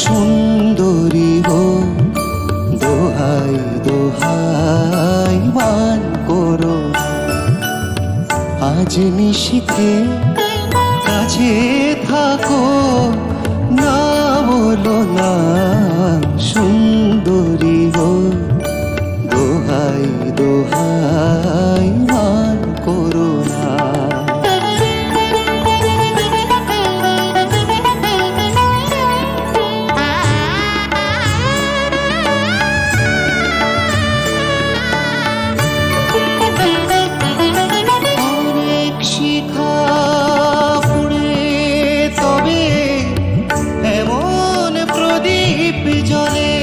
সুন্দরী গো, দোহাই দোহাই মান করো না। আজ নিশীথে কাছে থাকো, না বলো না। সুন্দরী গো, দোহাই দোহাই মান করো না। অনেক শিখা পুড়ে তবে এমন প্রদীপ জ্বলে,